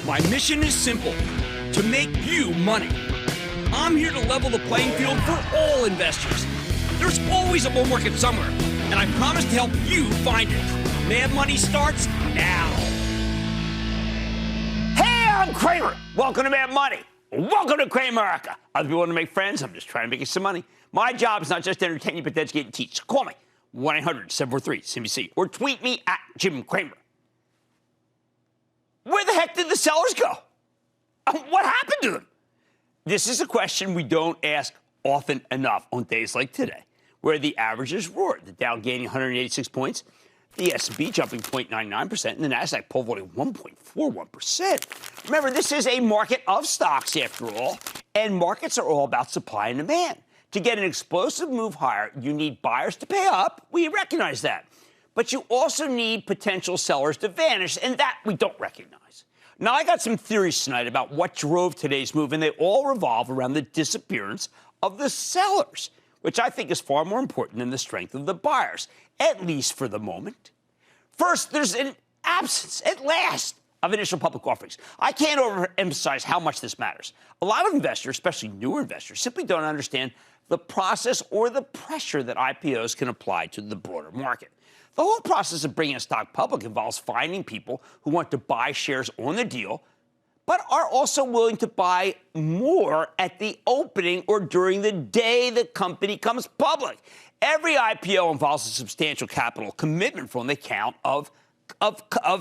My mission is simple, to make you money. I'm here to level the playing field for all investors. There's always a bull market somewhere, and I promise to help you find it. Mad Money starts now. Hey, I'm Cramer. Welcome to Mad Money. Welcome to Cramerica. Other people want to make friends. I'm just trying to make you some money. My job is not just to entertain you, but to educate and teach. So call me, 1-800-743-CNBC, or tweet me at Jim Cramer. Where the heck did the sellers go? What happened to them? This is a question we don't ask often enough on days like today, where the averages roared, the Dow gaining 186 points, the S&P jumping 0.99%, and the Nasdaq pole vaulting 1.41%. Remember, this is a market of stocks, after all, and markets are all about supply and demand. To get an explosive move higher, you need buyers to pay up. We recognize that. But you also need potential sellers to vanish, and that we don't recognize. Now, I got some theories tonight about what drove today's move, and they all revolve around the disappearance of the sellers, which I think is far more important than the strength of the buyers, at least for the moment. First, there's an absence, at last, of initial public offerings. I can't overemphasize how much this matters. A lot of investors, especially newer investors, simply don't understand the process or the pressure that IPOs can apply to the broader market. The whole process of bringing a stock public involves finding people who want to buy shares on the deal, but are also willing to buy more at the opening or during the day the company comes public. Every IPO involves a substantial capital commitment from the account of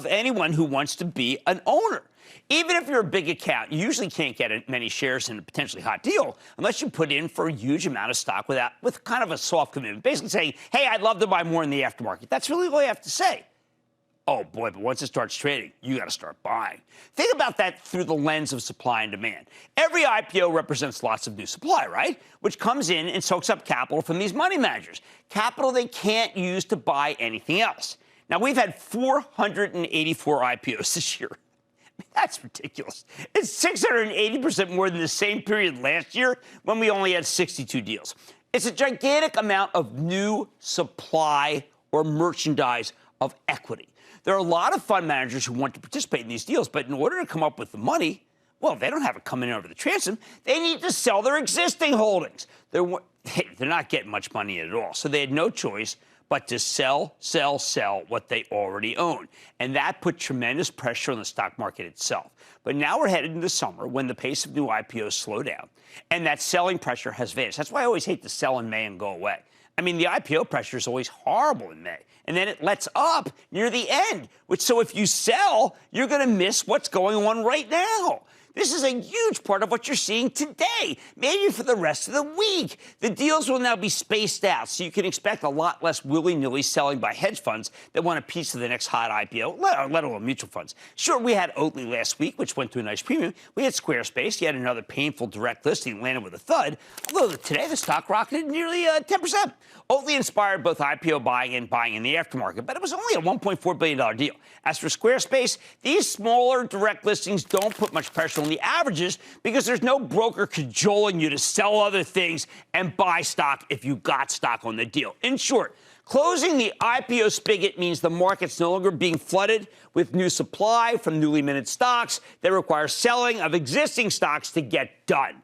anyone who wants to be an owner. Even if you're a big account, you usually can't get many shares in a potentially hot deal unless you put in for a huge amount of stock with kind of a soft commitment, basically saying, hey, I'd love to buy more in the aftermarket. That's really all you have to say. Oh, boy, but once it starts trading, you got to start buying. Think about that through the lens of supply and demand. Every IPO represents lots of new supply, right? Which comes in and soaks up capital from these money managers, capital they can't use to buy anything else. Now, we've had 484 IPOs this year. That's ridiculous. It's 680% more than the same period last year when we only had 62 deals. It's a gigantic amount of new supply or merchandise of equity. There are a lot of fund managers who want to participate in these deals, but in order to come up with the money, well, they don't have it coming in over the transom. They need to sell their existing holdings. They're not getting much money at all, so they had no choice but to sell what they already own. And that put tremendous pressure on the stock market itself. But now we're headed into summer when the pace of new IPOs slow down, and that selling pressure has vanished. That's why I always hate to sell in May and go away. I mean, the IPO pressure is always horrible in May, and then it lets up near the end, so if you sell, you're going to miss what's going on right now. This is a huge part of what you're seeing today, maybe for the rest of the week. The deals will now be spaced out, so you can expect a lot less willy-nilly selling by hedge funds that want a piece of the next hot IPO, let alone mutual funds. Sure, we had Oatly last week, which went to a nice premium. We had Squarespace. Yet another painful direct listing landed with a thud, although today the stock rocketed nearly 10%. Oatly inspired both IPO buying and buying in the aftermarket, but it was only a $1.4 billion deal. As for Squarespace, these smaller direct listings don't put much pressure on the averages because there's no broker cajoling you to sell other things and buy stock if you got stock on the deal. In short, closing the IPO spigot means the market's no longer being flooded with new supply from newly minted stocks that require selling of existing stocks to get done.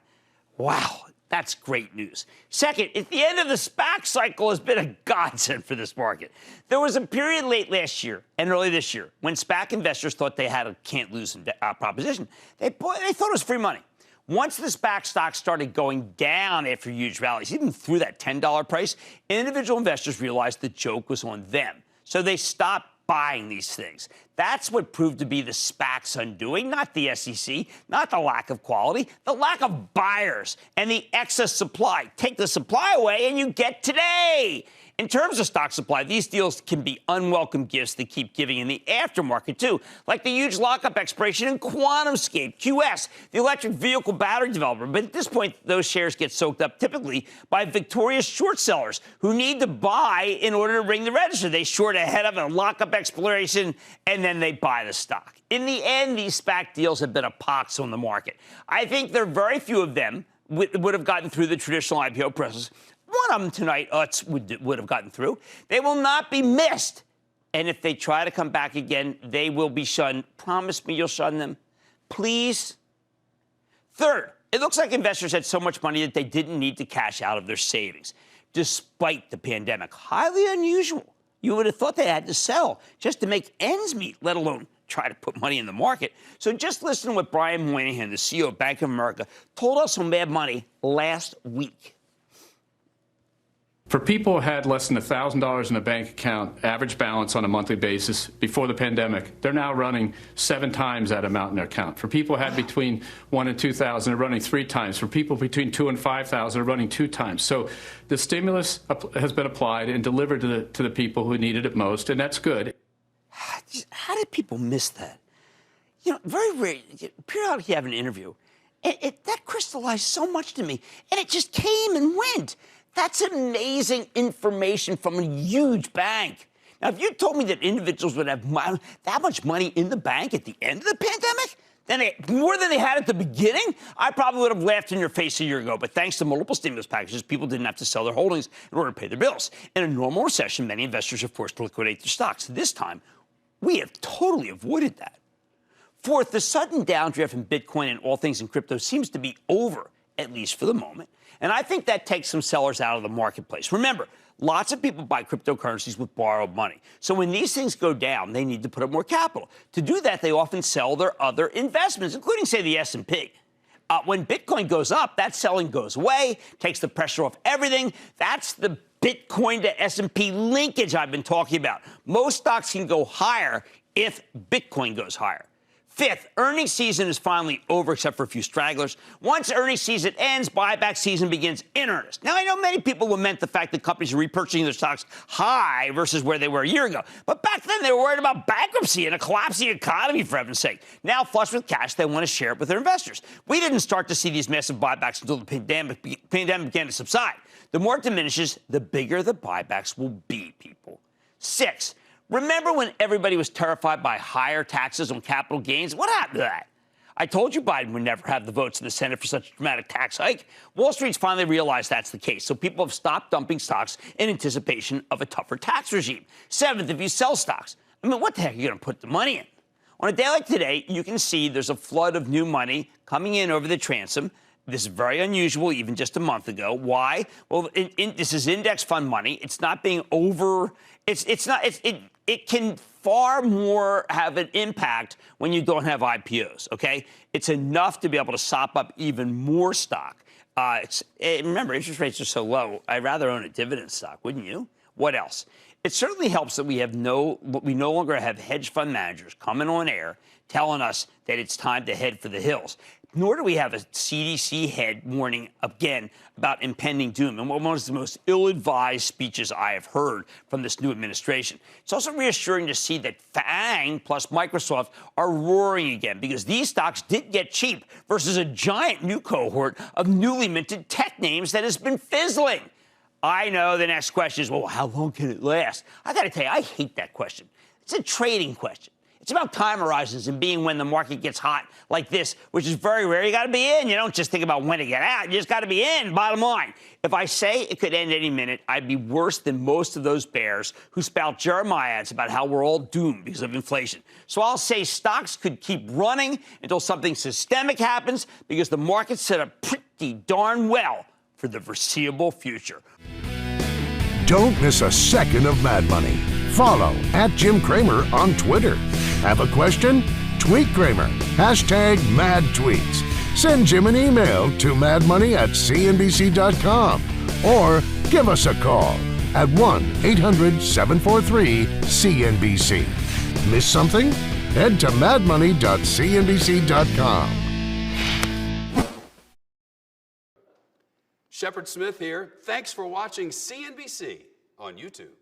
Wow. That's great news. Second, at the end of the SPAC cycle has been a godsend for this market. There was a period late last year and early this year when SPAC investors thought they had a can't-lose proposition. They thought it was free money. Once the SPAC stock started going down after huge rallies, even through that $10 price, individual investors realized the joke was on them. So they stopped buying these things. That's what proved to be the SPAC's undoing, not the SEC, not the lack of quality, the lack of buyers and the excess supply. Take the supply away and you get today. In terms of stock supply, these deals can be unwelcome gifts that keep giving in the aftermarket, too, like the huge lockup expiration in QuantumScape, QS, the electric vehicle battery developer. But at this point, those shares get soaked up typically by victorious short sellers who need to buy in order to ring the register. They short ahead of a lockup expiration, and then they buy the stock. In the end, these SPAC deals have been a pox on the market. I think there are very few of them would have gotten through the traditional IPO process. One of them tonight, Utz, would have gotten through. They will not be missed. And if they try to come back again, they will be shunned. Promise me you'll shun them. Please? Third, it looks like investors had so much money that they didn't need to cash out of their savings, despite the pandemic. Highly unusual. You would have thought they had to sell just to make ends meet, let alone try to put money in the market. So just listen to what Brian Moynihan, the CEO of Bank of America, told us on Mad Money last week. For people who had less than $1,000 in a bank account, average balance on a monthly basis before the pandemic, they're now running 7 times that amount in their account. For people who had between 1 and 2,000, they're running 3 times. For people between 2 and 5,000, they're running 2 times. So the stimulus has been applied and delivered to the people who needed it most, and that's good. How did people miss that? You know, very rare. Periodically, you have an interview. That crystallized so much to me, and it just came and went. That's amazing information from a huge bank. Now, if you told me that individuals would have that much money in the bank at the end of the pandemic, more than they had at the beginning, I probably would have laughed in your face a year ago. But thanks to multiple stimulus packages, people didn't have to sell their holdings in order to pay their bills. In a normal recession, many investors are forced to liquidate their stocks. This time, we have totally avoided that. Fourth, the sudden downdraft in Bitcoin and all things in crypto seems to be over, at least for the moment. And I think that takes some sellers out of the marketplace. Remember, lots of people buy cryptocurrencies with borrowed money. So when these things go down, they need to put up more capital. To do that, they often sell their other investments, including, say, the S&P. When Bitcoin goes up, that selling goes away, takes the pressure off everything. That's the Bitcoin to S&P linkage I've been talking about. Most stocks can go higher if Bitcoin goes higher. Fifth, earnings season is finally over, except for a few stragglers. Once earnings season ends, buyback season begins in earnest. Now, I know many people lament the fact that companies are repurchasing their stocks high versus where they were a year ago. But back then, they were worried about bankruptcy and a collapsing economy, for heaven's sake. Now, flush with cash, they want to share it with their investors. We didn't start to see these massive buybacks until the pandemic began to subside. The more it diminishes, the bigger the buybacks will be, people. Six, remember when everybody was terrified by higher taxes on capital gains? What happened to that? I told you Biden would never have the votes in the Senate for such a dramatic tax hike. Wall Street's finally realized that's the case, so people have stopped dumping stocks in anticipation of a tougher tax regime. Seventh, if you sell stocks, I mean, what the heck are you going to put the money in? On a day like today, you can see there's a flood of new money coming in over the transom. This is very unusual, even just a month ago. Why? Well, this is index fund money. It's not being over. It can far more have an impact when you don't have IPOs, okay? It's enough to be able to sop up even more stock. Remember, interest rates are so low, I'd rather own a dividend stock, wouldn't you? What else? It certainly helps that we no longer have hedge fund managers coming on air telling us that it's time to head for the hills. Nor do we have a CDC head warning again about impending doom, and one of the most ill-advised speeches I have heard from this new administration. It's also reassuring to see that FANG plus Microsoft are roaring again, because these stocks did get cheap versus a giant new cohort of newly minted tech names that has been fizzling. I know the next question is, well, how long can it last? I got to tell you, I hate that question. It's a trading question. It's about time horizons and being when the market gets hot like this, which is very rare. You got to be in. You don't just think about when to get out. You just got to be in, bottom line. If I say it could end any minute, I'd be worse than most of those bears who spout jeremiads about how we're all doomed because of inflation. So I'll say stocks could keep running until something systemic happens, because the market's set up pretty darn well for the foreseeable future. Don't miss a second of Mad Money. Follow @Jim Cramer on Twitter. Have a question? Tweet Cramer. #MadTweets. Send Jim an email to madmoney@cnbc.com or give us a call at 1-800-743-CNBC. Miss something? Head to madmoney.cnbc.com. Shepard Smith here. Thanks for watching CNBC on YouTube.